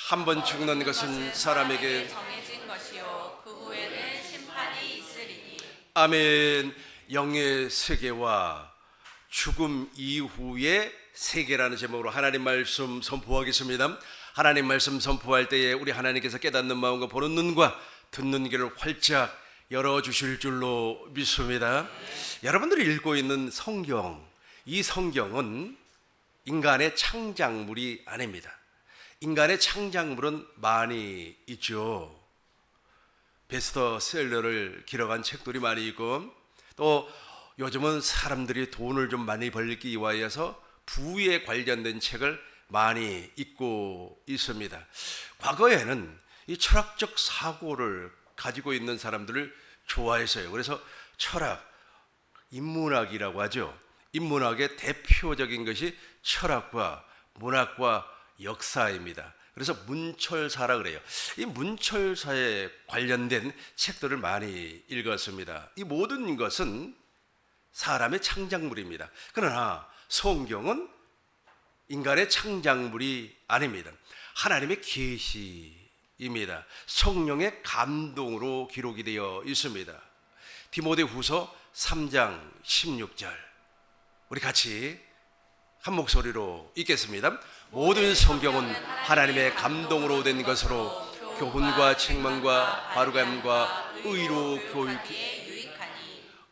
한 번 죽는 것은 사람에게 정해진 것이요 그 후에는 심판이 있으리니. 아멘. 영의 세계와 죽음 이후의 세계라는 제목으로 하나님 말씀 선포하겠습니다. 하나님 말씀 선포할 때에 우리 하나님께서 깨닫는 마음과 보는 눈과 듣는 귀를 활짝 열어주실 줄로 믿습니다. 여러분들이 읽고 있는 성경, 이 성경은 인간의 창작물이 아닙니다. 인간의 창작물은 많이 있죠. 베스트셀러를 기록한 책들이 많이 있고, 또 요즘은 사람들이 돈을 좀 많이 벌기 위하여서 부에 관련된 책을 많이 읽고 있습니다. 과거에는 이 철학적 사고를 가지고 있는 사람들을 좋아했어요. 그래서 철학, 인문학이라고 하죠. 인문학의 대표적인 것이 철학과 문학과 역사입니다. 그래서 문철사라 그래요. 이 문철사에 관련된 책들을 많이 읽었습니다. 이 모든 것은 사람의 창작물입니다. 그러나 성경은 인간의 창작물이 아닙니다. 하나님의 계시입니다. 성령의 감동으로 기록이 되어 있습니다. 디모데후서 3장 16절 우리 같이 한 목소리로 읽겠습니다. 모든 성경은 하나님의 감동으로 된 것으로 교훈과 책망과 바로감과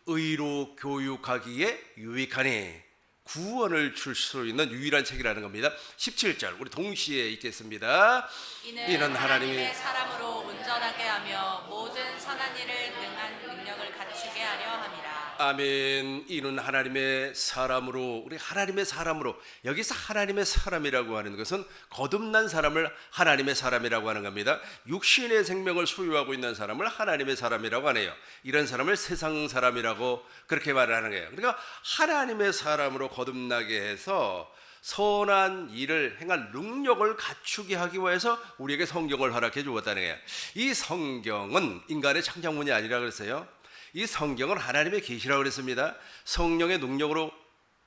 의로 교육하기에 유익하니 구원을 줄 수 있는 유일한 책이라는 겁니다. 17절 우리 동시에 읽겠습니다. 이는 하나님의 사람으로 온전하게 하며 모든 선한 일을 능한 능력을 갖추게 하려 함이라. 아멘. 이는 하나님의 사람으로, 우리 하나님의 사람으로, 여기서 하나님의 사람이라고 하는 것은 거듭난 사람을 하나님의 사람이라고 하는 겁니다. 육신의 생명을 소유하고 있는 사람을 하나님의 사람이라고 하네요. 이런 사람을 세상 사람이라고 그렇게 말하는 거예요. 그러니까 하나님의 사람으로 거듭나게 해서 선한 일을 행할 능력을 갖추게 하기 위해서 우리에게 성경을 허락해 주었다는 거예요. 이 성경은 인간의 창작문이 아니라 그랬어요. 이 성경은 하나님의 계시라고 그랬습니다. 성령의 능력으로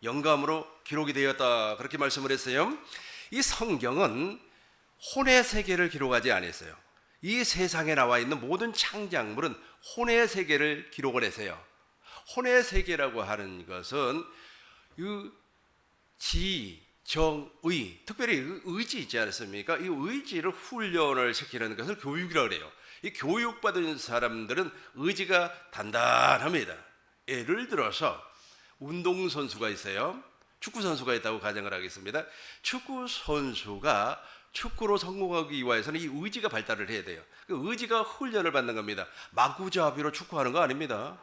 영감으로 기록이 되었다 그렇게 말씀을 했어요. 이 성경은 혼의 세계를 기록하지 않았어요. 이 세상에 나와 있는 모든 창작물은 혼의 세계를 기록을 했어요. 혼의 세계라고 하는 것은 지, 정, 의, 특별히 의지 있지 않습니까? 이 의지를 훈련을 시키는 것을 교육이라고 그래요. 이 교육받은 사람들은 의지가 단단합니다. 예를 들어서 운동선수가 있어요. 축구선수가 있다고 가정을 하겠습니다. 축구선수가 축구로 성공하기 위해서는 이 의지가 발달을 해야 돼요. 그 의지가 훈련을 받는 겁니다. 마구잡이로 축구하는 거 아닙니다.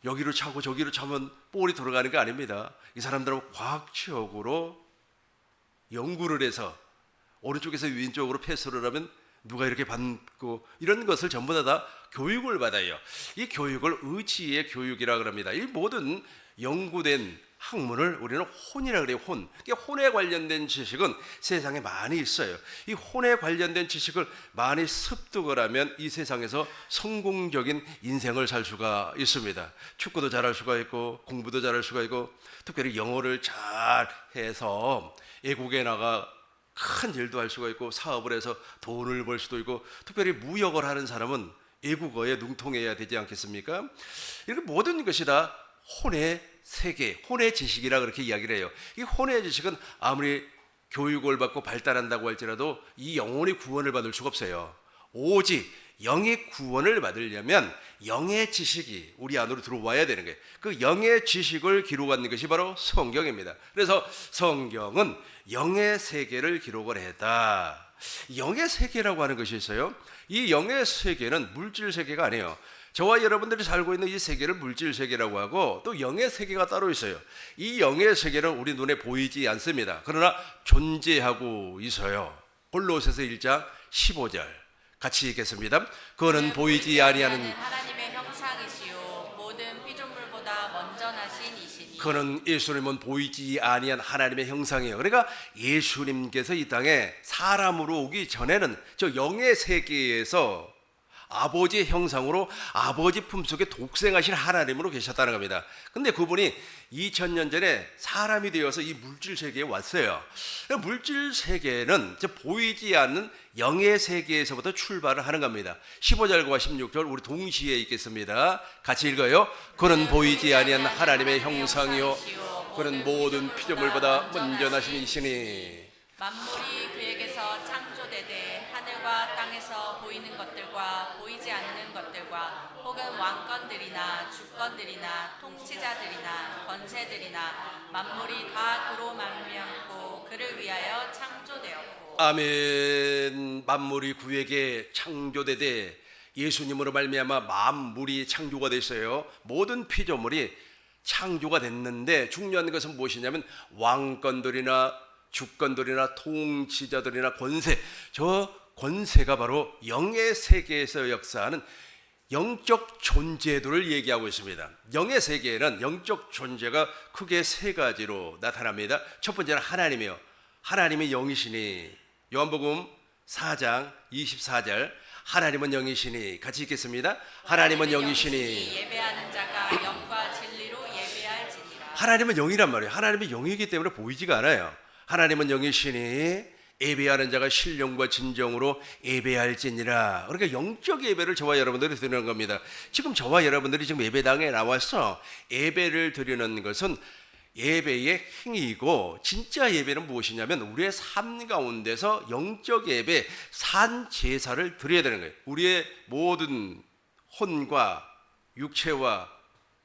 여기로 차고 저기로 차면 볼이 들어가는 게 아닙니다. 이 사람들은 과학적으로 연구를 해서 오른쪽에서 왼쪽으로 패스를 하면 누가 이렇게 받고 이런 것을 전부 다 교육을 받아요. 이 교육을 의지의 교육이라고 합니다. 이 모든 연구된 학문을 우리는 혼이라고 그래요. 혼. 혼에 관련된 지식은 세상에 많이 있어요. 이 혼에 관련된 지식을 많이 습득을 하면 이 세상에서 성공적인 인생을 살 수가 있습니다. 축구도 잘할 수가 있고 공부도 잘할 수가 있고 특별히 영어를 잘해서 외국에 나가 큰 일도 할 수가 있고 사업을 해서 돈을 벌 수도 있고 특별히 무역을 하는 사람은 외국어에 능통해야 되지 않겠습니까? 이렇게 모든 것이 다 혼의 세계, 혼의 지식이라 그렇게 이야기를 해요. 이 혼의 지식은 아무리 교육을 받고 발달한다고 할지라도 이 영혼의 구원을 받을 수가 없어요. 오직 영의 구원을 받으려면 영의 지식이 우리 안으로 들어와야 되는 거예요. 그 영의 지식을 기록하는 것이 바로 성경입니다. 그래서 성경은 영의 세계를 기록을 했다. 영의 세계라고 하는 것이 있어요. 이 영의 세계는 물질 세계가 아니에요. 저와 여러분들이 살고 있는 이 세계를 물질 세계라고 하고 또 영의 세계가 따로 있어요. 이 영의 세계는 우리 눈에 보이지 않습니다. 그러나 존재하고 있어요. 골로새서 1장 15절 같이 읽겠습니다. 그거는 보이지 아니하는 하나님의 형상이시요 모든 피조물보다 먼저 나신 이시니. 그는 예수님은 보이지 아니한 하나님의 형상이에요. 그러니까 예수님께서 이 땅에 사람으로 오기 전에는 저 영의 세계에서 아버지의 형상으로 아버지 품속에 독생하신 하나님으로 계셨다는 겁니다. 근데 그분이 2000년 전에 사람이 되어서 이 물질 세계에 왔어요. 물질 세계는 이제 보이지 않는 영의 세계에서부터 출발을 하는 겁니다. 15절과 16절 우리 동시에 읽겠습니다. 같이 읽어요. 그는 보이지 아니한 하나님의 형상이요 그는 모든 피조물보다 먼저 나신 이시니 만물이 그에게서 창조되되 하늘과 땅에서 보이는 것들과 보이지 않는 것들과 혹은 왕권들이나 주권들이나 통치자들이나 권세들이나 만물이 다 그로 말미암고 그를 위하여 창조되었고 아멘. 만물이 그에게 창조되되 예수님으로 말미암아 만물이 창조가 됐어요. 모든 피조물이 창조가 됐는데 중요한 것은 무엇이냐면 왕권들이나 주권들이나 통치자들이나 권세, 저 권세가 바로 영의 세계에서 역사하는 영적 존재들을 얘기하고 있습니다. 영의 세계에는 영적 존재가 크게 세 가지로 나타납니다. 첫 번째는 하나님이요. 하나님의 영이시니 요한복음 4장 24절 하나님은 영이시니 같이 읽겠습니다. 하나님은 영이시니 예배하는 자가 영과 진리로 예배할지니라. 하나님은 영이란 말이에요. 하나님이 영이기 때문에 보이지가 않아요. 하나님은 영이시니 예배하는 자가 신령과 진정으로 예배할지니라. 그러니까 영적 예배를 저와 여러분들이 드리는 겁니다. 지금 저와 여러분들이 지금 예배당에 나와서 예배를 드리는 것은 예배의 행위이고 진짜 예배는 무엇이냐면 우리의 삶 가운데서 영적 예배 산 제사를 드려야 되는 거예요. 우리의 모든 혼과 육체와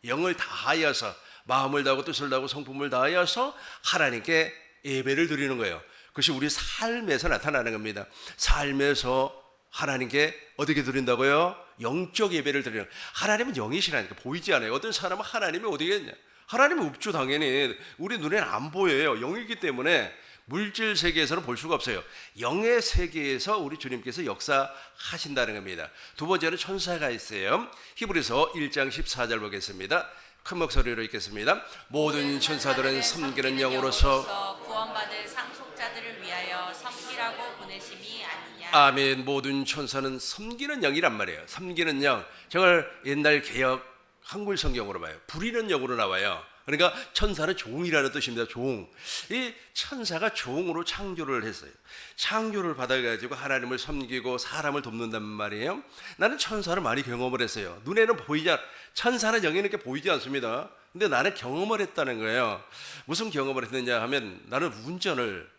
영을 다하여서 마음을 다하고 뜻을 다하고 성품을 다하여서 하나님께 예배를 드리는 거예요. 그것이 우리 삶에서 나타나는 겁니다. 삶에서 하나님께 어떻게 드린다고요? 영적 예배를 드리는 거예요. 하나님은 영이시라니까 보이지 않아요. 어떤 사람은 하나님이 어디 있냐? 하나님은 없죠. 당연히 우리 눈에는 안 보여요. 영이기 때문에 물질 세계에서는 볼 수가 없어요. 영의 세계에서 우리 주님께서 역사하신다는 겁니다. 두 번째는 천사가 있어요. 히브리서 1장 14절 보겠습니다. 큰 목소리로 읽겠습니다. 모든 천사들은 섬기는 영으로서 구원받을 상속자들을 위하여 섬기라고 보내심이 아니냐. 아멘. 모든 천사는 섬기는 영이란 말이에요. 섬기는 영. 저걸 옛날 개역 한글 성경으로 봐요. 부리는 영으로 나와요. 그러니까 천사는 종이라는 뜻입니다. 종. 이 천사가 종으로 창조를 했어요. 창조를 받아가지고 하나님을 섬기고 사람을 돕는단 말이에요. 나는 천사를 많이 경험을 했어요. 눈에는 보이지 않, 천사는 영에는 이렇게 보이지 않습니다. 근데 나는 경험을 했다는 거예요. 무슨 경험을 했느냐 하면 나는 운전을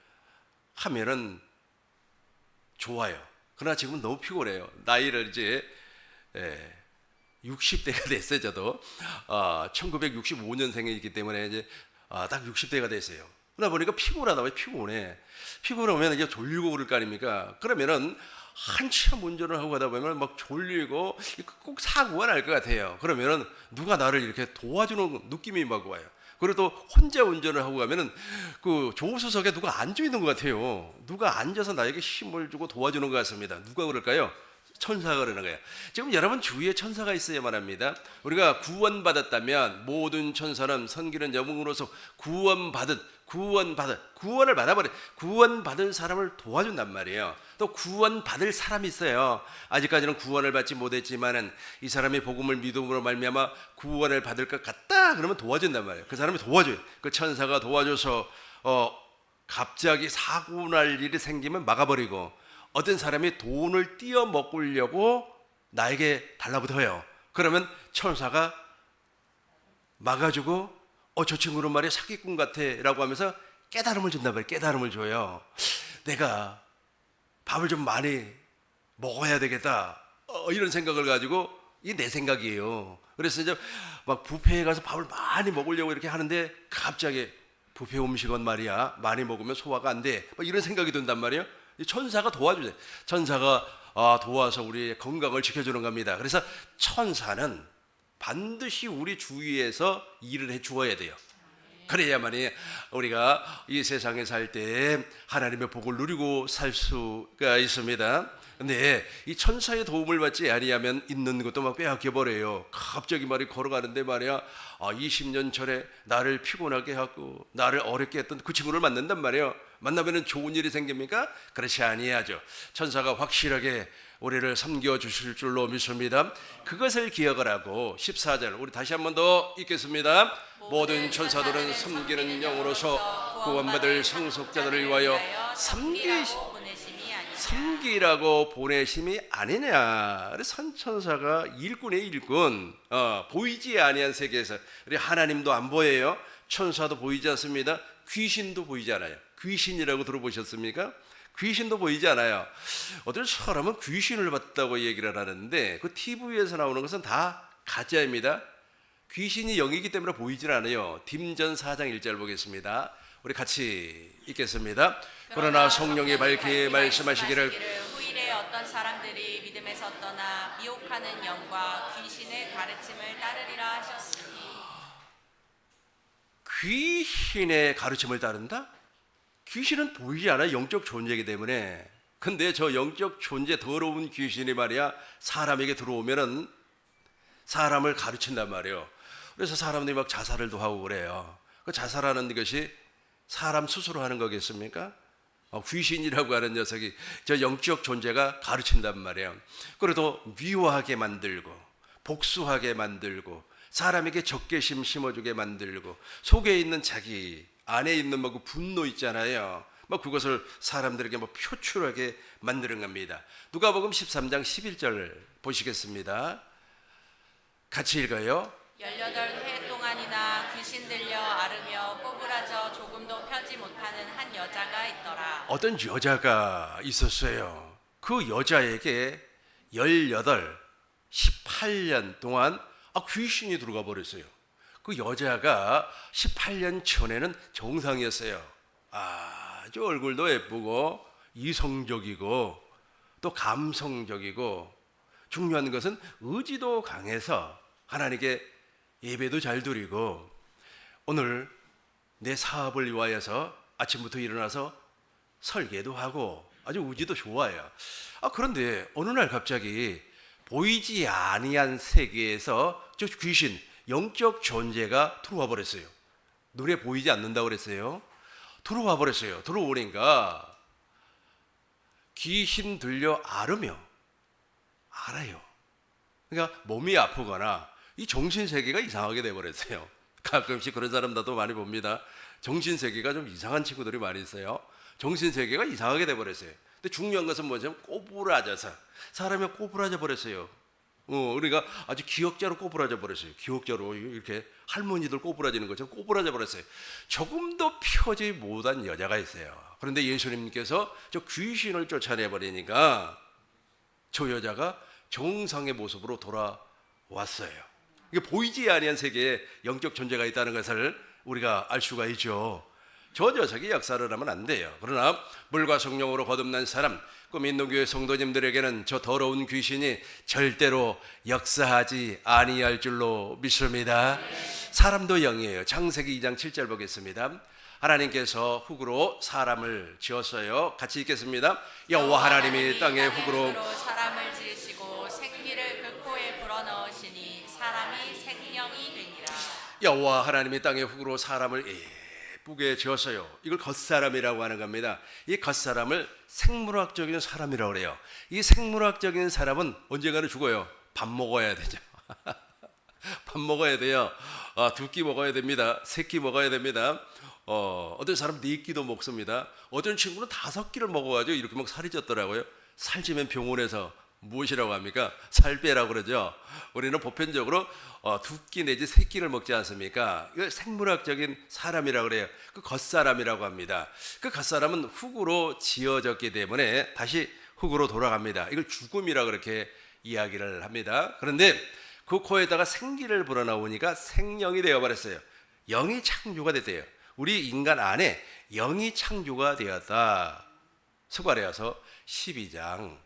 하면은 좋아요. 그러나 지금은 너무 피곤해요. 나이를 이제 60대가 됐어요. 저도 1965년생이기 때문에 이제 딱 60대가 됐어요. 그러다 보니까 피곤하다. 왜 피곤해? 피곤하면 이제 졸리고 그럴 거 아닙니까? 그러면은 한참 운전을 하고 가다 보면 막 졸리고 꼭 사고가 날 것 같아요. 그러면은 누가 나를 이렇게 도와주는 느낌이 막 와요. 그리고 또 혼자 운전을 하고 가면은 그 조수석에 누가 앉아 있는 것 같아요. 누가 앉아서 나에게 힘을 주고 도와주는 것 같습니다. 누가 그럴까요? 천사가 그러는 거예요. 지금 여러분 주위에 천사가 있어야만 합니다. 우리가 구원받았다면 모든 천사는 섬기는 영으로서 구원을 받아버려. 구원받은 사람을 도와준단 말이에요. 또 구원받을 사람이 있어요. 아직까지는 구원을 받지 못했지만은 이 사람이 복음을 믿음으로 말미암아 구원을 받을 것 같다. 그러면 도와준단 말이에요. 그 사람이 도와줘요. 그 천사가 도와줘서 갑자기 사고 날 일이 생기면 막아버리고 어떤 사람이 돈을 띄어 먹으려고 나에게 달라붙어요. 그러면 천사가 막아주고 저 친구는 말이야 사기꾼 같아 라고 하면서 깨달음을 준단 말이에요. 깨달음을 줘요. 내가 밥을 좀 많이 먹어야 되겠다 이런 생각을 가지고 이게 내 생각이에요. 그래서 이제 막 뷔페에 가서 밥을 많이 먹으려고 이렇게 하는데 갑자기 뷔페 음식은 말이야 많이 먹으면 소화가 안 돼 이런 생각이 든단 말이에요. 천사가 도와주세요. 천사가 도와서 우리의 건강을 지켜주는 겁니다. 그래서 천사는 반드시 우리 주위에서 일을 해 주어야 돼요. 그래야만이 우리가 이 세상에 살 때 하나님의 복을 누리고 살 수가 있습니다. 근데 이 천사의 도움을 받지 아니하면 있는 것도 막 빼앗겨 버려요. 갑자기 말이 걸어가는데 말이야 20년 전에 나를 피곤하게 하고 나를 어렵게 했던 그 친구를 만난단 말이에요. 만나면 좋은 일이 생깁니까? 그렇지 아니하죠. 천사가 확실하게 우리를 섬겨주실 줄로 믿습니다. 그것을 기억을 하고 14절 우리 다시 한 번 더 읽겠습니다. 모든 천사들은 섬기는 영으로서 구원받을 성속자들을 위하여 섬기라고 보내심이 아니냐. 선천사가 일꾼의 일꾼, 보이지 아니한 세계에서 우리 하나님도 안 보여요. 천사도 보이지 않습니다. 귀신도 보이지 않아요. 귀신이라고 들어보셨습니까? 귀신도 보이지 않아요. 어떤 사람은 귀신을 봤다고 얘기를 하는데 그 TV에서 나오는 것은 다 가짜입니다. 귀신이 영이기 때문에 보이질 않아요. 딤전 4장 1절 보겠습니다. 우리 같이 읽겠습니다. 그러나 성령이 밝히 말씀하시기를 후일에 어떤 사람들이 믿음에서 떠나 미혹하는 영과 귀신의 가르침을 따르리라 하셨으니. 귀신의 가르침을 따른다? 귀신은 보이지 않아요. 영적 존재이기 때문에. 근데 저 영적 존재 더러운 귀신이 말이야 사람에게 들어오면은 사람을 가르친단 말이에요. 그래서 사람들이 막 자살을도 하고 그래요. 그 자살하는 것이 사람 스스로 하는 거겠습니까? 귀신이라고 하는 녀석이 저 영적 존재가 가르친단 말이에요. 그래도 미워하게 만들고 복수하게 만들고 사람에게 적개심 심어주게 만들고 속에 있는 자기 안에 있는 뭐 그 분노 있잖아요. 뭐 그것을 사람들에게 뭐 표출하게 만드는 겁니다. 누가복음 13장 11절 보시겠습니다. 같이 읽어요. 18해 동안이나 귀신 들려 앓으며 꼬부라져 조금도 펴지 못하는 한 여자가 있더라. 어떤 여자가 있었어요. 그 여자에게 18년 동안 귀신이 들어가 버렸어요. 그 여자가 18년 전에는 정상이었어요. 아주 얼굴도 예쁘고 이성적이고 또 감성적이고 중요한 것은 의지도 강해서 하나님께 예배도 잘 드리고 오늘 내 사업을 위하여서 아침부터 일어나서 설계도 하고 아주 의지도 좋아요. 그런데 어느 날 갑자기 보이지 아니한 세계에서 저 귀신 영적 존재가 들어와 버렸어요. 눈에 보이지 않는다고 그랬어요. 들어와 버렸어요. 들어오니까 귀신 들려 앓으며 알아요. 그러니까 몸이 아프거나 이 정신세계가 이상하게 돼버렸어요. 가끔씩 그런 사람 나도 많이 봅니다. 정신세계가 좀 이상한 친구들이 많이 있어요. 정신세계가 이상하게 돼버렸어요. 근데 중요한 것은 뭐냐면 꼬부라져서 사람이 꼬부라져 버렸어요. 그러니까 아주 기억자로 꼬부라져 버렸어요. 기억자로 이렇게 할머니들 꼬부라지는 것처럼 꼬부라져 버렸어요. 조금도 펴지 못한 여자가 있어요. 그런데 예수님께서 저 귀신을 쫓아내 버리니까 저 여자가 정상의 모습으로 돌아왔어요. 이게 보이지 아니한 세계에 영적 존재가 있다는 것을 우리가 알 수가 있죠. 저 녀석이 역사를 하면 안 돼요. 그러나 물과 성령으로 거듭난 사람, 꿈인도교회 성도님들에게는 저 더러운 귀신이 절대로 역사하지 아니할 줄로 믿습니다. 사람도 영이에요. 창세기 2장 7절 보겠습니다. 하나님께서 흙으로 사람을 지었어요. 같이 읽겠습니다. 여호와 하나님이 땅에 흙으로 사람을 지으시고 생기를 그 코에 불어넣으시니 사람이 생명이 되니라. 여호와 하나님이 땅에 흙으로 사람을 예쁘게 지었어요. 이걸 겉사람이라고 하는 겁니다. 이 겉사람을 생물학적인 사람이라고 그래요. 이 생물학적인 사람은 언젠가는 죽어요. 밥 먹어야 되죠. 밥 먹어야 돼요. 2끼 먹어야 됩니다. 3끼 먹어야 됩니다. 어떤 사람 4끼도 먹습니다. 어떤 친구는 5끼를 먹어가지고 이렇게 막 살이 쪘더라고요. 살찌면 병원에서 무엇이라고 합니까? 살 빼라고 그러죠. 우리는 보편적으로 2끼 내지 3끼를 먹지 않습니까? 이거 생물학적인 사람이라고 그래요. 그 겉사람이라고 합니다. 그 겉사람은 흙으로 지어졌기 때문에 다시 흙으로 돌아갑니다. 이걸 죽음이라고 그렇게 이야기를 합니다. 그런데 그 코에다가 생기를 불어넣으니까 생명이 되어버렸어요. 영이 창조가 됐대요. 우리 인간 안에 영이 창조가 되었다. 스가랴서 12장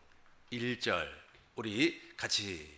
1절 우리 같이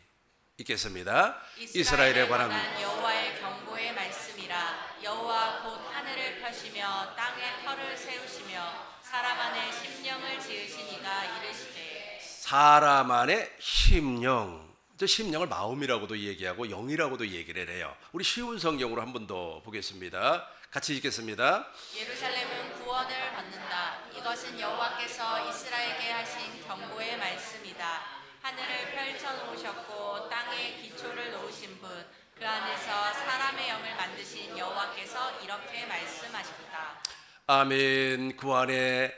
읽겠습니다. 이스라엘에 관한 여호와의 경고의 말씀이라. 여호와 곧 하늘을 펴시며 땅에 터를 세우시며 사람 안에 심령을 지으신 이가 이르시되. 사람 안에 심령, 저 심령을 마음이라고도 얘기하고 영이라고도 얘기를 해요. 우리 쉬운 성경으로 한 번 더 보겠습니다. 같이 읽겠습니다. 예루살렘은 구원을 받는다. 이것은 여호와께서 이스라엘에게 하신 경고의 말씀이다. 하늘을 펼쳐 놓으셨고 땅에 기초를 놓으신 분, 그 안에서 사람의 영을 만드신 여호와께서 이렇게 말씀하셨다. 아멘. 그 안에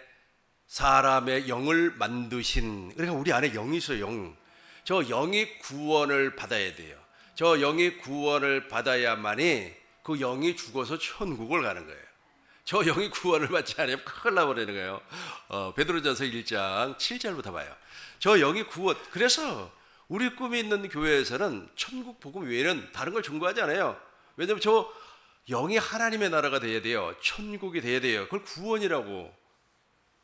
사람의 영을 만드신, 그러니까 우리 안에 영이 있어요. 영. 저 영이 구원을 받아야 돼요. 저 영이 구원을 받아야만이 그 영이 죽어서 천국을 가는 거예요. 저 영이 구원을 받지 않으면 큰일 나버리는 거예요. 베드로전서 1장 7절부터 봐요. 저 영이 구원. 그래서 우리 꿈이 있는 교회에서는 천국 복음 외에는 다른 걸 중보하지 않아요. 왜냐하면 저 영이 하나님의 나라가 돼야 돼요. 천국이 돼야 돼요. 그걸 구원이라고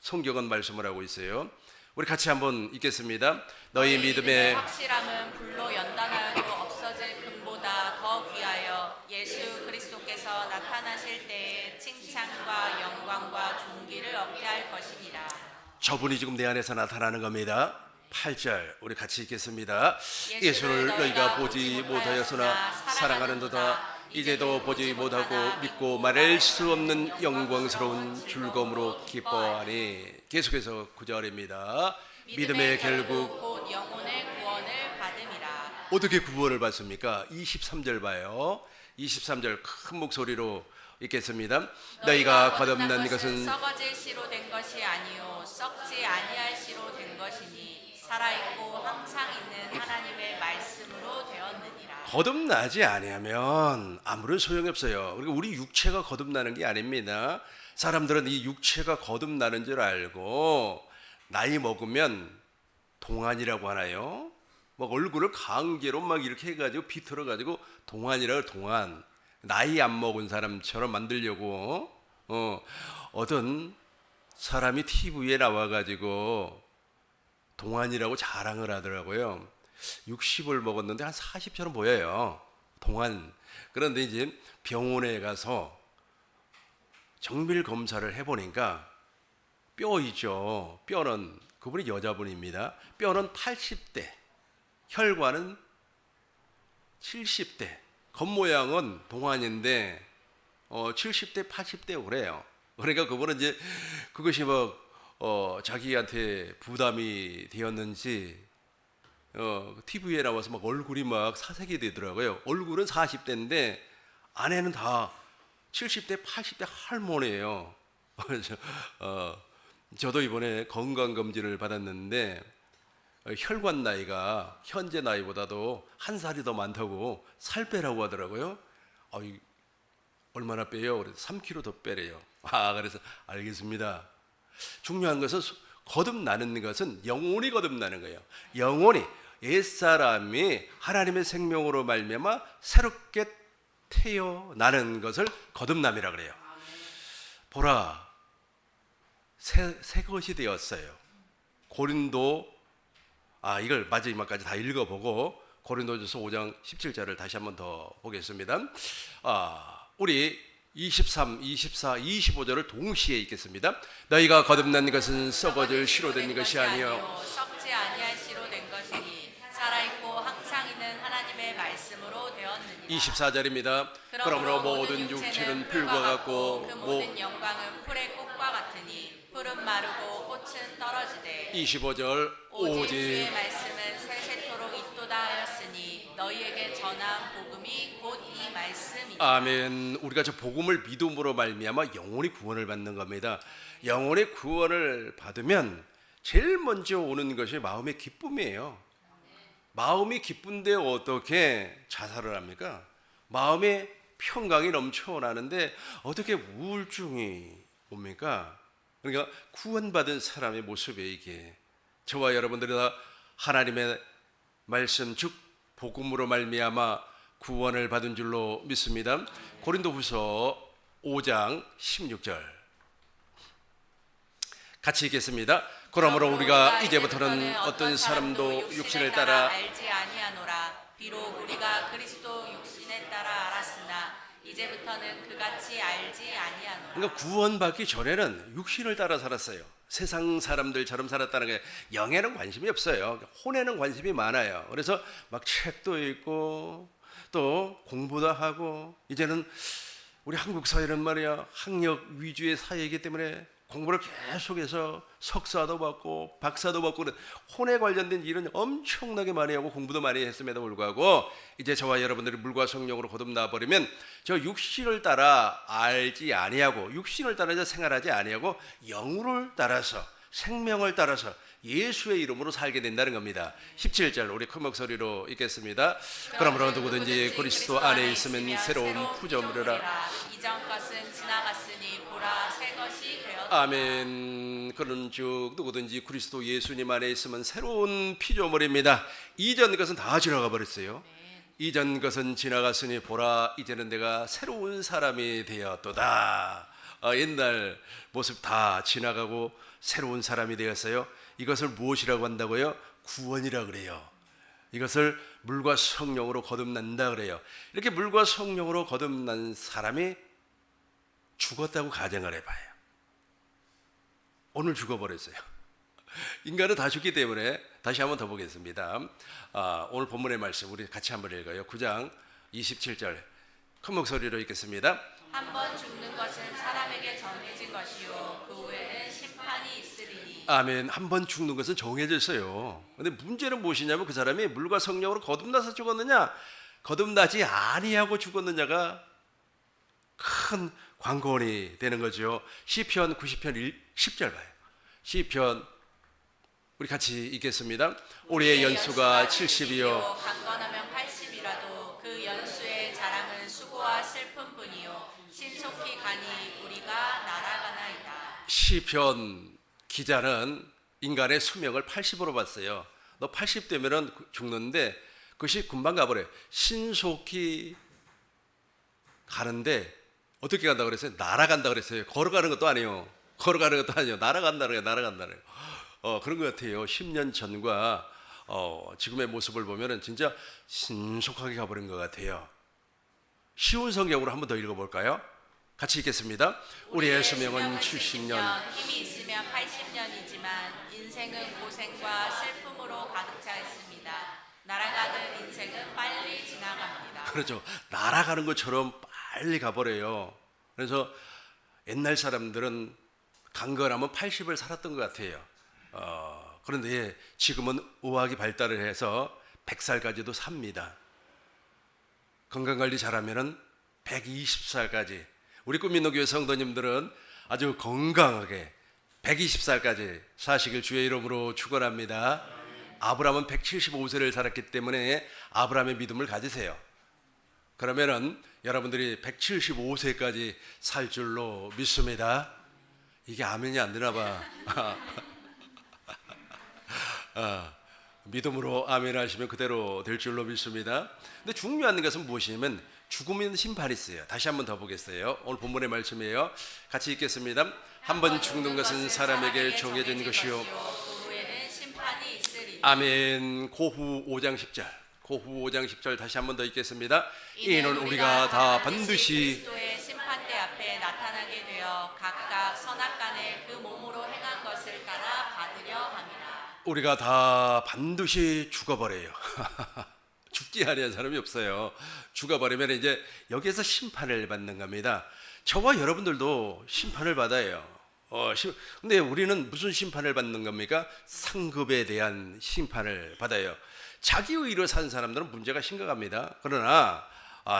성경은 말씀을 하고 있어요. 우리 같이 한번 읽겠습니다. 너희 믿음의 확실함은 불로 연단하여도 없어질 금보다 더 귀하여 예수 그리스도께서 나타나실 때에 칭찬과 영광과 존귀를 얻게 할 것이니라. 저분이 지금 내 안에서 나타나는 겁니다. 8절 우리 같이 읽겠습니다. 예수를 너희가 보지 못하였으나 사랑하는도다. 이제도 보지 못하고 믿고 말할 수 없는 영광스러운 즐거움으로 기뻐하니. 계속해서 9절입니다. 믿음의 결국 곧 영혼의 구원을 받음이라. 어떻게 구원을 받습니까? 23절 봐요. 23절 큰 목소리로 읽겠습니다. 너희가 거듭난 것은 썩어질 씨로 된 것이 아니요 썩지 아니할 씨로 된 것이니 살아있고 항상 있는 하나님의 말씀으로 되었느니라. 거듭나지 아니하면 아무런 소용이 없어요. 그리고 우리 육체가 거듭나는 게 아닙니다. 사람들은 이 육체가 거듭나는 줄 알고 나이 먹으면 동안이라고 하나요? 막 얼굴을 강제로 막 이렇게 해가지고 비틀어가지고 동안이라고. 동안 나이 안 먹은 사람처럼 만들려고 어떤 사람이 TV에 나와가지고 동안이라고 자랑을 하더라고요. 60을 먹었는데 한 40처럼 보여요. 동안. 그런데 이제 병원에 가서 정밀 검사를 해보니까 뼈이죠. 뼈는 그분이 여자분입니다. 뼈는 80대, 혈관은 70대. 겉모양은 동안인데 70대, 80대 그래요. 그러니까 그분은 이제 그것이 자기한테 부담이 되었는지 TV에 나와서 막 얼굴이 막 사색이 되더라고요. 얼굴은 40대인데 아내는 다 70대, 80대 할머니예요. 저도 이번에 건강검진을 받았는데 혈관 나이가 현재 나이보다도 한 살이 더 많다고 살 빼라고 하더라고요. 얼마나 빼요? 그래서 3kg 더 빼래요. 그래서 알겠습니다. 중요한 것은 거듭나는 것은 영혼이 거듭나는 거예요. 영혼이 옛사람이 하나님의 생명으로 말미암아 새롭게 태어나는 것을 거듭남이라 그래요. 보라, 새 것이 되었어요. 고린도 이걸 마지막까지 다 읽어보고 고린도전서 5장 17절을 다시 한번 더 보겠습니다. 우리 23, 24, 25절을 동시에 읽겠습니다. 너희가 거듭난 것은 썩어질 씨로 된 것이 아니요 썩지 아니할 씨로 된 것이니 살아있고 항상 있는 하나님의 말씀으로 되었느니라. 24절입니다. 그러므로 모든 육체는 풀과 같고 그 모든 영광은 풀의 꽃과 같으니 풀은 마르고 꽃은 떨어지되 25절 오직 주의 말씀은 세세토록 있도다 하였으니 너희에게 전한 복음이 곧 이 말씀이다. 아멘. 우리가 저 복음을 믿음으로 말미암아 영혼이 구원을 받는 겁니다. 영혼의 구원을 받으면 제일 먼저 오는 것이 마음의 기쁨이에요. 마음이 기쁜데 어떻게 자살을 합니까? 마음의 평강이 넘쳐나는데 어떻게 우울증이 옵니까? 그러니까 구원받은 사람의 모습에 이게 저와 여러분들이 다 하나님의 말씀 즉 복음으로 말미암아 구원을 받은 줄로 믿습니다. 고린도후서 5장 16절 같이 읽겠습니다. 그러므로 우리가 이제부터는 어떤 사람도 육신을 따라 알지 아니하노라. 비록 우리가 그리스도 육신에 따라 알았으나 이제부터는 그같이 알지 아니하노라. 그러니까 구원받기 전에는 육신을 따라 살았어요. 세상 사람들처럼 살았다는 게 영에는 관심이 없어요. 혼에는 관심이 많아요. 그래서 막 책도 읽고 또 공부도 하고 이제는 우리 한국 사회는 말이야 학력 위주의 사회이기 때문에 공부를 계속해서 석사도 받고 박사도 받고 혼에 관련된 일은 엄청나게 많이 하고 공부도 많이 했음에도 불구하고 이제 저와 여러분들이 물과 성령으로 거듭나 버리면 저 육신을 따라 알지 아니하고 육신을 따라서 생활하지 아니하고 영을 따라서 생명을 따라서 예수의 이름으로 살게 된다는 겁니다. 17절 우리 큰 목소리로 읽겠습니다. 그러므로 누구든지 그리스도 안에 있으면 새로운 피조물이라. 이전 것은 지나갔으니 보라 새 것이 되었다. 아멘. 그런즉 누구든지 그리스도 예수님 안에 있으면 새로운 피조물입니다. 이전 것은 다 지나가 버렸어요. 이전 것은 지나갔으니 보라 이제는 내가 새로운 사람이 되었도다. 옛날 모습 다 지나가고 새로운 사람이 되었어요. 이것을 무엇이라고 한다고요? 구원이라 그래요. 이것을 물과 성령으로 거듭난다 그래요. 이렇게 물과 성령으로 거듭난 사람이 죽었다고 가정을 해봐요. 오늘 죽어버렸어요. 인간은 다 죽기 때문에 다시 한번 더 보겠습니다. 오늘 본문의 말씀 우리 같이 한번 읽어요. 9장 27절 큰 목소리로 읽겠습니다. 한 번 죽는 것은 사람에게 정해진 것이요 그 후에는 심판이 있으리니. 아멘. 한 번 죽는 것은 정해졌어요. 근데 문제는 무엇이냐면 그 사람이 물과 성령으로 거듭나서 죽었느냐 거듭나지 아니하고 죽었느냐가 큰 관건이 되는 거죠. 시편 90편 10절 봐요. 시편 우리 같이 읽겠습니다. 우리의 연수가 70이요 강건하면 80이라도 그 연수의 자랑은 수고와 슬픔뿐이요 신속히 가니 우리가 날아가나이다. 시편 기자는 인간의 수명을 80으로 봤어요. 너 80 되면은 죽는데 그것이 금방 가버려요. 신속히 가는데 어떻게 간다고 그랬어요? 날아간다 그랬어요. 걸어가는 것도 아니에요. 걸어가는 것도 아니에요. 날아간다는 거예요. 날아간다는 거예요. 그런 것 같아요. 10년 전과 지금의 모습을 보면은 진짜 신속하게 가버린 것 같아요. 쉬운 성경으로 한 번 더 읽어볼까요? 같이 읽겠습니다. 우리의 수명은 70년. 힘이 있으면 80년이지만 인생은 고생과 슬픔으로 가득 차 있습니다. 날아가는 인생은 빨리 지나갑니다. 그렇죠. 날아가는 것처럼 빨리 가버려요. 그래서 옛날 사람들은 강건하면 80을 살았던 것 같아요. 그런데 지금은 의학이 발달을 해서 100살까지도 삽니다. 건강관리 잘하면 120살까지 우리 꿈민노교회 성도님들은 아주 건강하게 120살까지 사시길 주의 이름으로 축원합니다. 아브라함은 175세를 살았기 때문에 아브라함의 믿음을 가지세요. 그러면은 여러분들이 175세까지 살 줄로 믿습니다. 이게 아멘이 안 되나 봐. 믿음으로 아멘 하시면 그대로 될 줄로 믿습니다. 근데 중요한 것은 무엇이냐면 죽으면 심판이 있어요. 다시 한번 더 보겠어요. 오늘 본문의 말씀이에요. 같이 읽겠습니다. 한 번 죽는 것은 사람에게 정해진 것이요 그 후에는 심판이 있으리니. 아멘. 고후 5장 10절 고후 5장 10절 다시 한번 더 읽겠습니다. 이는 우리가 다 반드시 그리스도의 심판대 앞에 나타나게 되어 각각 선악간에 그 몸으로 행한 것을 따라 받으려 함이라. 우리가 다 반드시 죽어버려요. 죽지 아니한 사람이 없어요. 죽어버리면 이제 여기에서 심판을 받는 겁니다. 저와 여러분들도 심판을 받아요. 근데 우리는 무슨 심판을 받는 겁니까? 상급에 대한 심판을 받아요. 자기 의로 산 사람들은 문제가 심각합니다. 그러나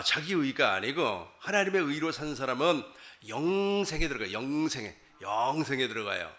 자기 의가 아니고 하나님의 의로 산 사람은 영생에 들어가요. 영생에 들어가요.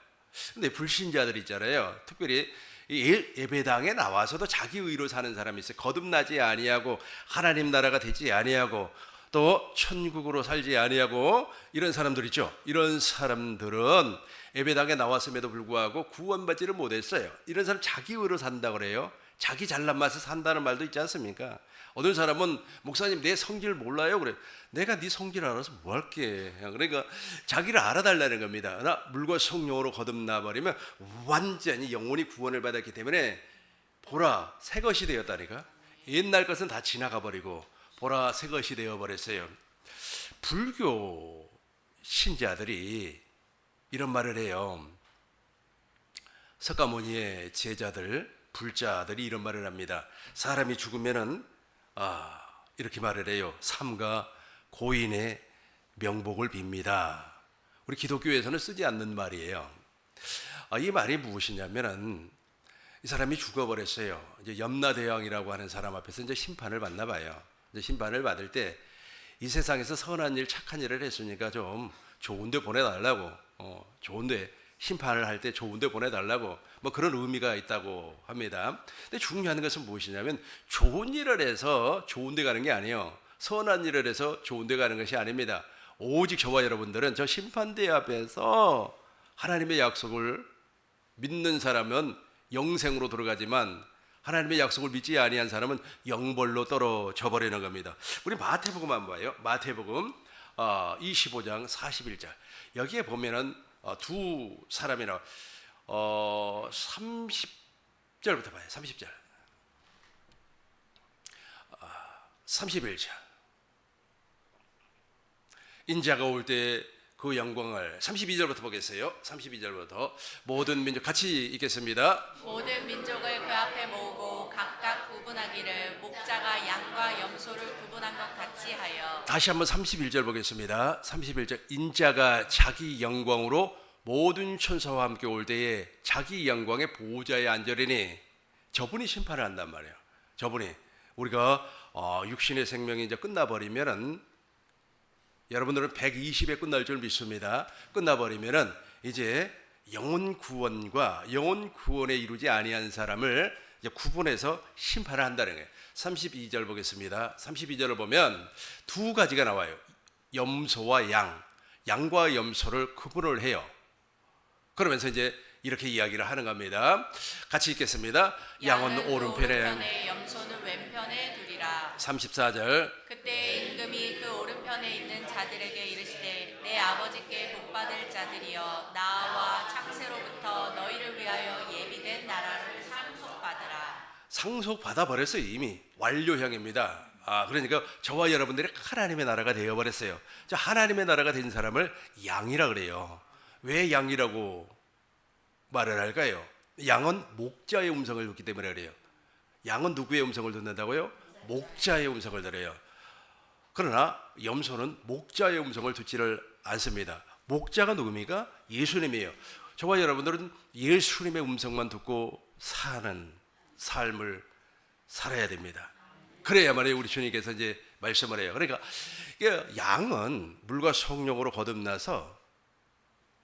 근데 불신자들 있잖아요. 특별히 예배당에 나와서도 자기 의로 사는 사람이 있어요. 거듭나지 아니하고 하나님 나라가 되지 아니하고 또 천국으로 살지 아니하고 이런 사람들 있죠. 이런 사람들은 예배당에 나왔음에도 불구하고 구원받지를 못했어요. 이런 사람 자기 의로 산다 그래요. 자기 잘난 맛에 산다는 말도 있지 않습니까? 어떤 사람은 목사님 내 성질 몰라요 그래. 내가 네 성질 알아서 뭐 할게. 그러니까 자기를 알아달라는 겁니다. 나 물과 성령으로 거듭나 버리면 완전히 영혼이 구원을 받았기 때문에 보라 새 것이 되었다니까. 옛날 것은 다 지나가 버리고 보라 새 것이 되어 버렸어요. 불교 신자들이 이런 말을 해요. 석가모니의 제자들 불자들이 이런 말을 합니다. 사람이 죽으면은 이렇게 말을 해요. 삼가 고인의 명복을 빕니다. 우리 기독교에서는 쓰지 않는 말이에요. 이 말이 무엇이냐면은 이 사람이 죽어버렸어요. 이제 염라대왕이라고 하는 사람 앞에서 이제 심판을 받나 봐요. 이제 심판을 받을 때 이 세상에서 선한 일, 착한 일을 했으니까 좀 좋은데 보내달라고, 좋은데 심판을 할 때 좋은데 보내달라고 뭐 그런 의미가 있다고 합니다. 근데 중요한 것은 무엇이냐면 좋은 일을 해서 좋은데 가는 게 아니에요. 선한 일을 해서 좋은데 가는 것이 아닙니다. 오직 저와 여러분들은 저 심판대 앞에서 하나님의 약속을 믿는 사람은 영생으로 들어가지만 하나님의 약속을 믿지 아니한 사람은 영벌로 떨어져 버리는 겁니다. 우리 마태복음 한번 봐요. 마태복음 25장 41절. 여기에 보면은 두 사람이나 30절부터 봐요. 30절. 31절. 인자가 올 때 그 영광을 32절부터 보겠어요. 32절부터 모든 민족 같이 읽겠습니다. 모든 민족을 그 앞에 모으고 각각 구분하기를 목자가 양과 염소를 구분한 것 같이 하여. 다시 한번 31절 보겠습니다. 31절. 인자가 자기 영광으로 모든 천사와 함께 올 때에 자기 영광의 보호자에 앉으리니 저분이 심판을 한단 말이에요. 저분이 우리가 육신의 생명이 이제 끝나버리면은 여러분들은 120에 끝날 줄 믿습니다. 끝나버리면은 이제 영혼 구원과 영혼 구원에 이루지 아니한 사람을 이제 구분해서 심판을 한다는 거예요. 32절 보겠습니다. 32절을 보면 두 가지가 나와요. 염소와 양, 양과 염소를 구분을 해요. 그러면서 이제 이렇게 이야기를 하는 겁니다. 같이 읽겠습니다. 양은 오른편에, 염소는 왼편에 두리라. 34절. 그때 임금이 그 오른편에 있는 자들에게 이르시되 내 아버지께 복받을 자들이여 나와 창세로부터 너희를 위하여 예비된 나라를 상속받으라. 상속받아 버렸어요. 이미 완료형입니다. 그러니까 저와 여러분들이 하나님의 나라가 되어버렸어요. 자, 하나님의 나라가 된 사람을 양이라 그래요. 왜 양이라고 말을 할까요? 양은 목자의 음성을 듣기 때문에 그래요. 양은 누구의 음성을 듣는다고요? 목자의 음성을 들어요. 그러나 염소는 목자의 음성을 듣지를 않습니다. 목자가 누굽니까? 예수님이에요. 저와 여러분들은 예수님의 음성만 듣고 사는 삶을 살아야 됩니다. 그래야만 우리 주님께서 이제 말씀을 해요. 그러니까 양은 물과 성령으로 거듭나서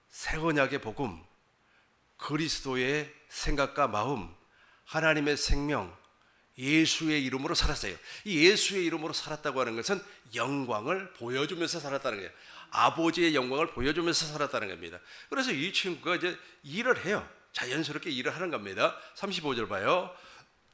새 언약의 복음, 그리스도의 생각과 마음, 하나님의 생명, 예수의 이름으로 살았어요. 이 예수의 이름으로 살았다고 하는 것은 영광을 보여주면서 살았다는 거예요. 아버지의 영광을 보여주면서 살았다는 겁니다. 그래서 이 친구가 이제 일을 해요. 자연스럽게 일을 하는 겁니다. 35절 봐요.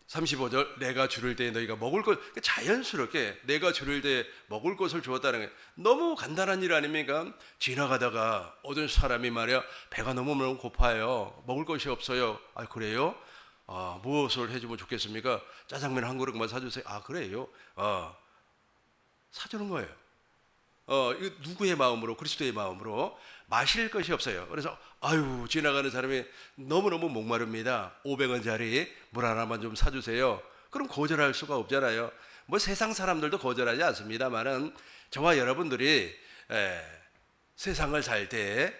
35절. 내가 줄일 때 너희가 먹을 것, 자연스럽게 내가 줄일 때 먹을 것을 주었다는 거예요. 너무 간단한 일 아닙니까? 지나가다가 어떤 사람이 말이야 배가 너무 고파요. 먹을 것이 없어요. 그래요? 무엇을 해주면 좋겠습니까? 짜장면 한 그릇만 사주세요. 그래요? 사주는 거예요. 이거 누구의 마음으로? 그리스도의 마음으로. 마실 것이 없어요. 그래서 지나가는 사람이 너무너무 목마릅니다. 500원짜리 물 하나만 좀 사주세요. 그럼 거절할 수가 없잖아요. 뭐 세상 사람들도 거절하지 않습니다만은 저와 여러분들이 세상을 살 때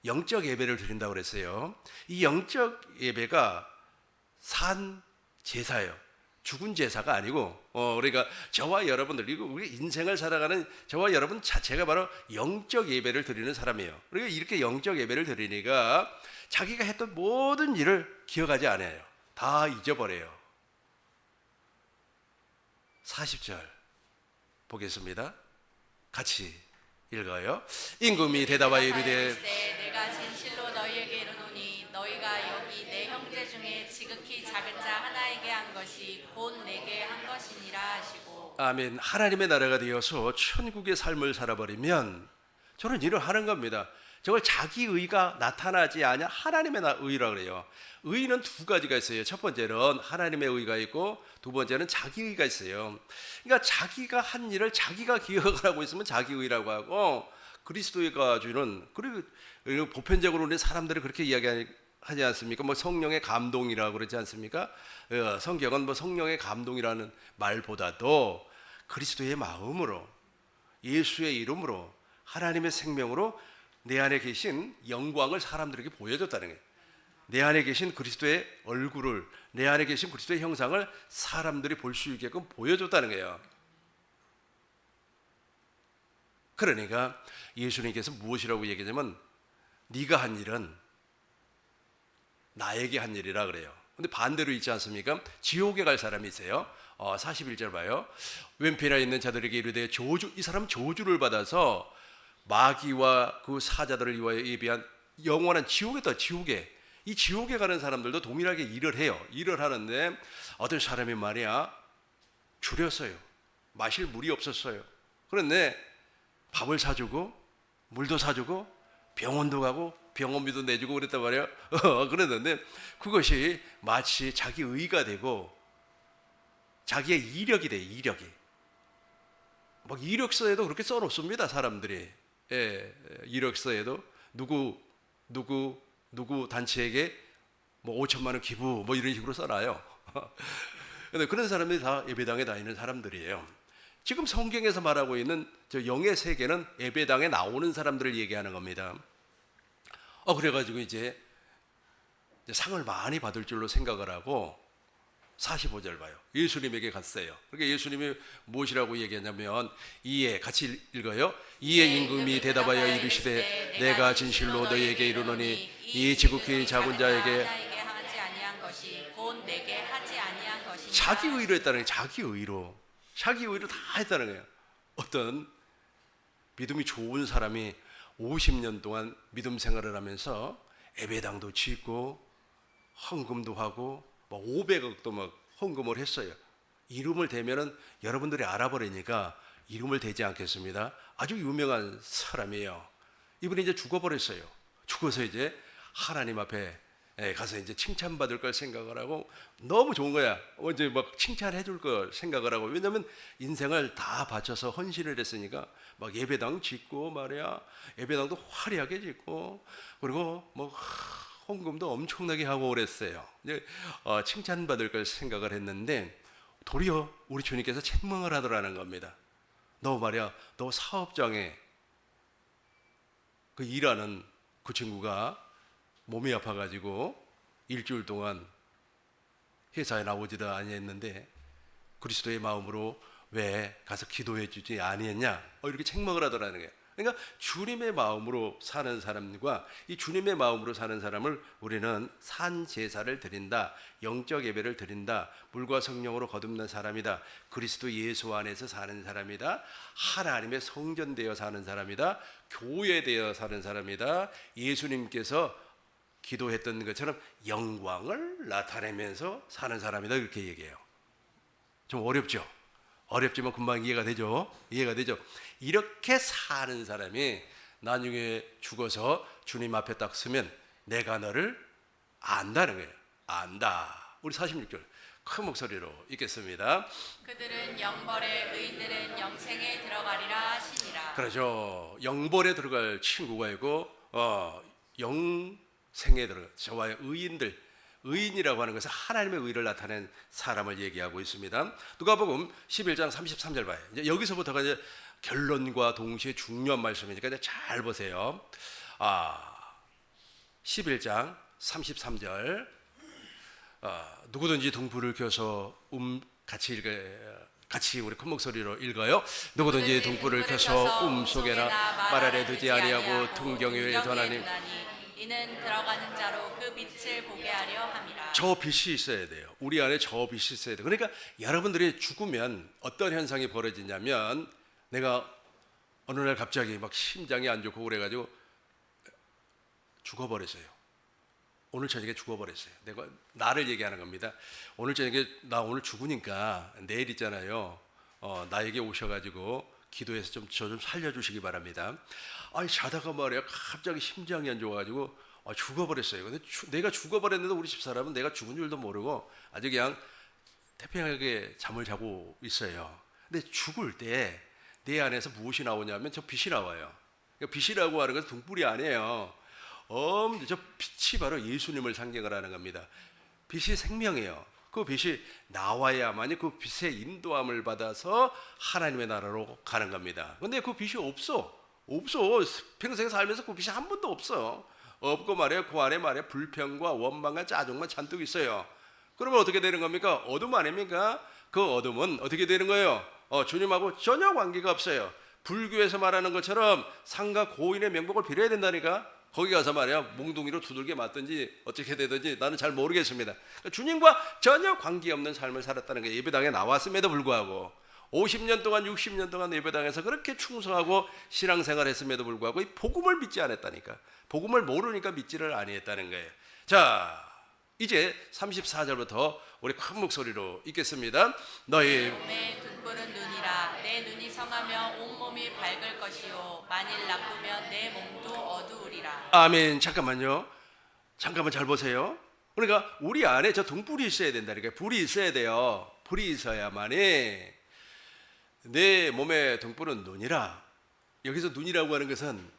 영적 예배를 드린다고 그랬어요. 이 영적 예배가 산 제사예요. 죽은 제사가 아니고, 그러니까 저와 여러분들, 그리고 우리 인생을 살아가는 저와 여러분 자체가 바로 영적 예배를 드리는 사람이에요. 그러니까 이렇게 영적 예배를 드리니까 자기가 했던 모든 일을 기억하지 않아요. 다 잊어버려요. 40절 보겠습니다. 같이 읽어요. 임금이 대답하여 이르되 내가 진실로 너희에게 이르노니 너희가 여기 내 형제 중에 지극히 작은 자 하나에게 한 것이 곧 내게 한 것이니라 하시고. 아멘. 하나님의 나라가 되어서 천국의 삶을 살아버리면 저는 일을 하는 겁니다. 저걸 자기 의가 나타나지 않아 하나님의 의라 그래요. 의는 두 가지가 있어요. 첫 번째는 하나님의 의가 있고 두 번째는 자기 의가 있어요. 그러니까 자기가 한 일을 자기가 기억을 하고 있으면 자기 의라고 하고, 그리스도가 주는, 그리고 보편적으로는 사람들이 그렇게 이야기하지 않습니까? 뭐 성령의 감동이라고 그러지 않습니까? 성경은 뭐 성령의 감동이라는 말보다도 그리스도의 마음으로, 예수의 이름으로, 하나님의 생명으로 내 안에 계신 영광을 사람들에게 보여줬다는 거예요. 내 안에 계신 그리스도의 얼굴을, 내 안에 계신 그리스도의 형상을 사람들이 볼 수 있게끔 보여줬다는 거예요. 그러니까 예수님께서 무엇이라고 얘기하냐면 네가 한 일은 나에게 한 일이라 그래요. 근데 반대로 있지 않습니까? 지옥에 갈 사람이 있어요. 41절 봐요. 왼편에 있는 자들에게 이르되 저주, 이 사람 저주를 받아서 마귀와 그 사자들을 위하여 예비한 영원한 지옥에 떠, 지옥에. 이 지옥에 가는 사람들도 동일하게 일을 해요. 일을 하는데 어떤 사람이 말이야 줄였어요. 마실 물이 없었어요. 그런데 밥을 사주고 물도 사주고 병원도 가고 병원비도 내주고 그랬단 말이에요. 그랬는데 그것이 마치 자기 의가 되고 자기의 이력이 돼. 이력이 막 이력서에도 그렇게 써놓습니다. 사람들이. 예, 이력서에도 누구 단체에게 뭐 5천만 원 기부 뭐 이런 식으로 써놔요. 근데 그런 사람들이 다 예배당에 다니는 사람들이에요. 지금 성경에서 말하고 있는 저 영의 세계는 예배당에 나오는 사람들을 얘기하는 겁니다. 그래가지고 이제 상을 많이 받을 줄로 생각을 하고 45절 봐요. 예수님에게 갔어요. 그러니까 예수님이 무엇이라고 얘기했냐면 이에 같이 읽어요. 이에 임금이 대답하여 이르시되 내가 진실로 너희에게 이르노니 이 지극히 작은 자에게 하지 아니한 것이 곧 내게 하지 아니한 것이니라. 자기 의로 했다는 거예요. 자기 의로 다 했다는 거예요. 어떤 믿음이 좋은 사람이 50년 동안 믿음 생활을 하면서 예배당도 짓고 헌금도 하고 막 500억도 막 헌금을 했어요. 이름을 대면은 여러분들이 알아버리니까 이름을 대지 않겠습니다. 아주 유명한 사람이에요. 이분이 이제 죽어버렸어요. 죽어서 이제 하나님 앞에 가서 이제 칭찬받을 걸 생각을 하고 너무 좋은 거야. 이제 막 칭찬해 줄 걸 생각을 하고, 왜냐면 인생을 다 바쳐서 헌신을 했으니까 막 예배당 짓고 말이야. 예배당도 화려하게 짓고 그리고 뭐 헌금도 엄청나게 하고 그랬어요. 이제 칭찬받을 걸 생각을 했는데 도리어 우리 주님께서 책망을 하더라는 겁니다. 너 말이야, 너 사업장에 그 일하는 그 친구가 몸이 아파가지고 일주일 동안 회사에 나오지도 아니했는데 그리스도의 마음으로 왜 가서 기도해 주지 아니했냐? 이렇게 책망을 하더라는 거예요. 그러니까 주님의 마음으로 사는 사람과 이 주님의 마음으로 사는 사람을 우리는 산 제사를 드린다, 영적 예배를 드린다, 물과 성령으로 거듭난 사람이다, 그리스도 예수 안에서 사는 사람이다, 하나님의 성전되어 사는 사람이다, 교회되어 사는 사람이다, 예수님께서 기도했던 것처럼 영광을 나타내면서 사는 사람이다, 이렇게 얘기해요. 좀 어렵죠? 어렵지만 금방 이해가 되죠? 이렇게 사는 사람이 나중에 죽어서 주님 앞에 딱 서면 내가 너를 안다는 거예요. 안다. 우리 46절 큰 목소리로 읽겠습니다. 그들은 영벌에, 의인들은 영생에 들어가리라 하시니라. 그렇죠. 영벌에 들어갈 친구가 있고 영생에 들어갈 저와 의인이라고 하는 것은 하나님의 의를 나타낸 사람을 얘기하고 있습니다. 누가복음 11장 33절 봐요. 이제 여기서부터가 이제 결론과 동시에 중요한 말씀이니까 이제 잘 보세요. 11장 33절 누구든지 등불을 켜서 같이 우리 큰 목소리로 읽어요. 누구든지 등불을 켜서 속에나 말 아래 두지 아니하고 등경 위에 전하니 이는 들어가는 자로 그 빛을 보게 하려 함이라. 저 빛이 있어야 돼요. 우리 안에 저 빛이 있어야 돼요. 그러니까 여러분들이 죽으면 어떤 현상이 벌어지냐면 내가 어느 날 갑자기 막 심장이 안 좋고 그래가지고 죽어버렸어요. 오늘 저녁에 죽어버렸어요. 내가 나를 얘기하는 겁니다. 오늘 저녁에 나 오늘 죽으니까 내일 있잖아요. 나에게 오셔가지고 기도해서 저 좀 살려주시기 바랍니다. 자다가 말이야 갑자기 심장이 안 좋아가지고 죽어버렸어요. 근데 내가 죽어버렸는데 우리 집사람은 내가 죽은 줄도 모르고 아주 그냥 태평하게 잠을 자고 있어요. 근데 죽을 때 내 안에서 무엇이 나오냐면 저 빛이 나와요. 그러니까 빛이라고 하는 건 등불이 아니에요. 저 빛이 바로 예수님을 상징을 하는 겁니다. 빛이 생명이에요. 그 빛이 나와야만이 그 빛의 인도함을 받아서 하나님의 나라로 가는 겁니다. 근데 그 빛이 없어. 없어. 평생 살면서 그 빛이 한 번도 없어. 없고 말이야 그 안에 말이야 불평과 원망과 짜증만 잔뜩 있어요. 그러면 어떻게 되는 겁니까? 어둠 아닙니까? 그 어둠은 어떻게 되는 거예요? 주님하고 전혀 관계가 없어요. 불교에서 말하는 것처럼 상가 고인의 명복을 빌어야 된다니까. 거기 가서 말이야 몽둥이로 두들겨 맞든지 어떻게 되든지 나는 잘 모르겠습니다. 그러니까 주님과 전혀 관계없는 삶을 살았다는 게 예배당에 나왔음에도 불구하고 50년 동안 60년 동안 예배당에서 그렇게 충성하고 신앙생활 했음에도 불구하고 이 복음을 믿지 않았다니까. 복음을 모르니까 믿지를 아니했다는 거예요. 자, 이제 34절부터 우리 큰 목소리로 읽겠습니다. 너희 몸의 등불은 눈이라. 내 눈이 성하며 온몸이 밝을 것이요 만일 나쁘면 내 몸도 어두우리라. 아멘. 잠깐만요. 잠깐만 잘 보세요. 그러니까 우리 안에 저 등불이 있어야 된다니까요. 불이 있어야 돼요. 불이 있어야만이 내 몸의 등불은 눈이라. 여기서 눈이라고 하는 것은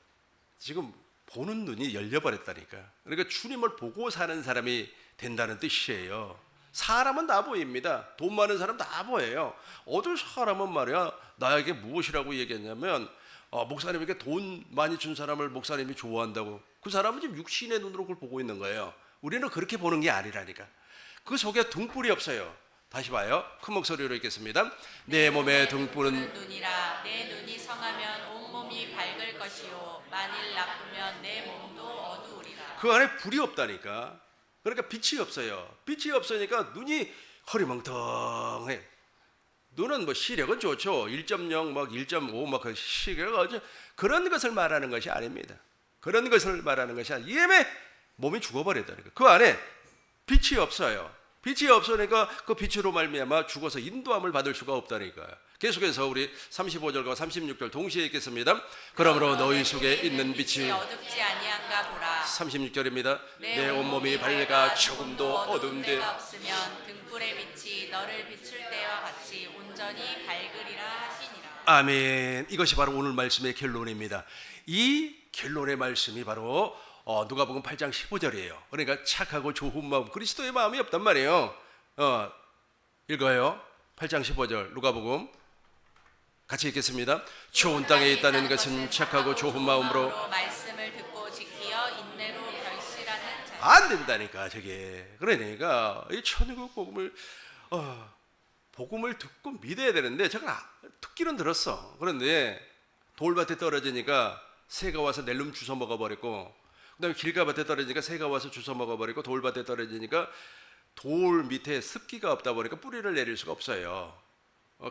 지금 보는 눈이 열려버렸다니까. 그러니까 주님을 보고 사는 사람이 된다는 뜻이에요. 사람은 다 보입니다. 돈 많은 사람 다 보여요. 어떤 사람은 말이야 나에게 무엇이라고 얘기했냐면 목사님에게 돈 많이 준 사람을 목사님이 좋아한다고. 그 사람은 지금 육신의 눈으로 그걸 보고 있는 거예요. 우리는 그렇게 보는 게 아니라니까. 그 속에 등불이 없어요. 다시 봐요. 큰 목소리로 읽겠습니다. 내 몸의 등불은 눈이라. 내 눈이 성하면 온몸이 밝을 것이요 만일 나쁘면 내 몸도 어두우리라. 그 안에 불이 없다니까. 그러니까 빛이 없어요. 빛이 없으니까 눈이 허리멍텅해. 눈은 뭐 시력은 좋죠. 1.0 막 1.5 막 그 시력 아주 그런 것을 말하는 것이 아닙니다. 그런 것을 말하는 것이 아니라 예매 몸이 죽어버렸다니까. 그 안에 빛이 없어요. 빛이 없으니까 그 빛으로 말미암아 죽어서 인도함을 받을 수가 없다니까요. 계속해서 우리 35절과 36절 동시에 읽겠습니다. 그러므로 너희 속에 있는 빛이 어둡지 아니한가 보라. 36절입니다. 내 온몸이 밝아 조금도 어두운 데 없으면 등불의 빛이 너를 비출 때와 같이 온전히 밝으리라 하시니라. 아멘. 이것이 바로 오늘 말씀의 결론입니다. 이 결론의 말씀이 바로 누가복음 8장 15절이에요. 그러니까 착하고 좋은 마음, 그리스도의 마음이 없단 말이에요. 읽어요. 8장 15절 누가복음 같이 읽겠습니다. 좋은 땅에 있다는 것은 착하고 좋은 마음으로 말씀을 듣고 지키어 인내로 결실하는 자. 안 된다니까 저게. 그러니까 이 천국 복음을 듣고 믿어야 되는데 제가 듣기는 들었어. 그런데 돌밭에 떨어지니까 새가 와서 낼름 주워 먹어버렸고, 그다음에 길가밭에 떨어지니까 새가 와서 주워 먹어버리고, 돌밭에 떨어지니까 돌 밑에 습기가 없다 보니까 뿌리를 내릴 수가 없어요.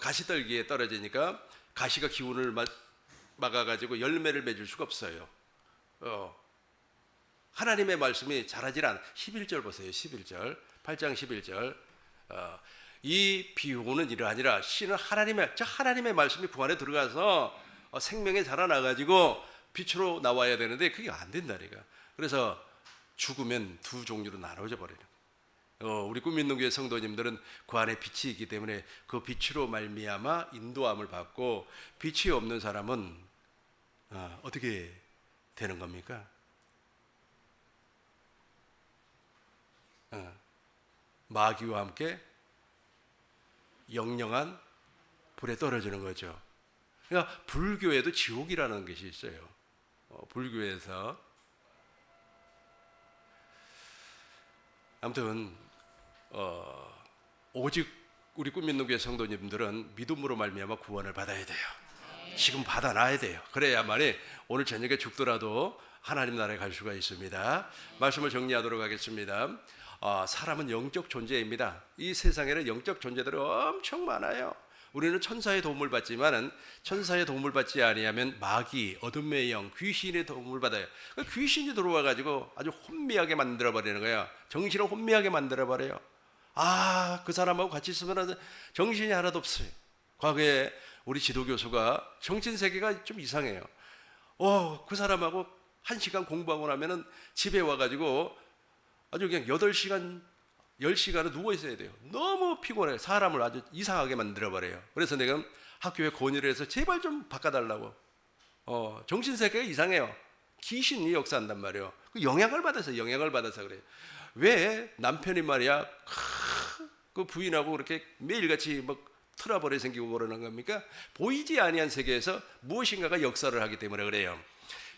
가시떨기에 떨어지니까 가시가 기운을 막아가지고 열매를 맺을 수가 없어요. 하나님의 말씀이 자라질 않아. 11절 보세요. 11절 8장 11절 이 비유는 이러하니라. 씨는 하나님의 말씀이 그 안에 들어가서 생명에 자라나가지고 빛으로 나와야 되는데 그게 안 된다니까. 그래서 죽으면 두 종류로 나눠져 버리는 거예요. 우리 꿈있는교회 성도님들은 그 안에 빛이 있기 때문에 그 빛으로 말미암아 인도함을 받고, 빛이 없는 사람은 어떻게 되는 겁니까? 마귀와 함께 영영한 불에 떨어지는 거죠. 그러니까 불교에도 지옥이라는 것이 있어요. 불교에서 아무튼 오직 우리 꿈있는교회 성도님들은 믿음으로 말미암아 구원을 받아야 돼요. 지금 받아놔야 돼요. 그래야만이 오늘 저녁에 죽더라도 하나님 나라에 갈 수가 있습니다. 말씀을 정리하도록 하겠습니다. 사람은 영적 존재입니다. 이 세상에는 영적 존재들이 엄청 많아요. 우리는 천사의 도움을 받지만은 천사의 도움을 받지 아니하면 마귀, 어둠의 영, 귀신의 도움을 받아요. 귀신이 들어와 가지고 아주 혼미하게 만들어 버리는 거예요. 정신을 혼미하게 만들어 버려요. 그 사람하고 같이 있으면 정신이 하나도 없어요. 과거에 우리 지도 교수가 정신 세계가 좀 이상해요. 그 사람하고 1시간 공부하고 나면은 집에 와 가지고 아주 그냥 8시간 10시간은 누워 있어야 돼요. 너무 피곤해요. 사람을 아주 이상하게 만들어버려요. 그래서 내가 학교에 건의를 해서 제발 좀 바꿔달라고. 정신세계가 이상해요. 귀신이 역사한단 말이에요. 영향을 받아서 그래요. 왜 남편이 말이야 그 부인하고 그렇게 매일같이 막 트러블이 생기고 그러는 겁니까? 보이지 아니한 세계에서 무엇인가가 역사를 하기 때문에 그래요.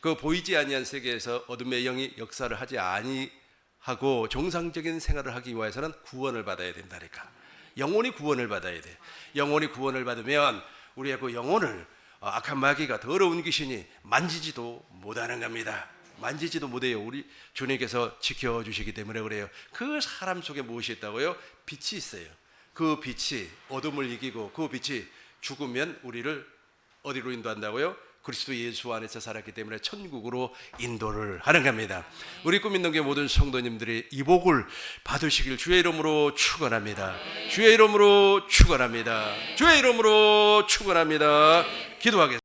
그 보이지 아니한 세계에서 어둠의 영이 역사를 하지 아니하고 정상적인 생활을 하기 위해서는 구원을 받아야 된다니까. 영혼이 구원을 받아야 돼. 영혼이 구원을 받으면 우리의 그 영혼을 악한 마귀가, 더러운 귀신이 만지지도 못하는 겁니다. 만지지도 못해요. 우리 주님께서 지켜주시기 때문에 그래요. 그 사람 속에 무엇이 있다고요? 빛이 있어요. 그 빛이 어둠을 이기고 그 빛이 죽으면 우리를 어디로 인도한다고요? 그리스도 예수 안에서 살았기 때문에 천국으로 인도를 하는 겁니다. 우리 꿈 있는 교회 모든 성도님들이 이 복을 받으시길 주의 이름으로 축원합니다. 주의 이름으로 축원합니다. 주의 이름으로 축원합니다. 기도하겠습니다.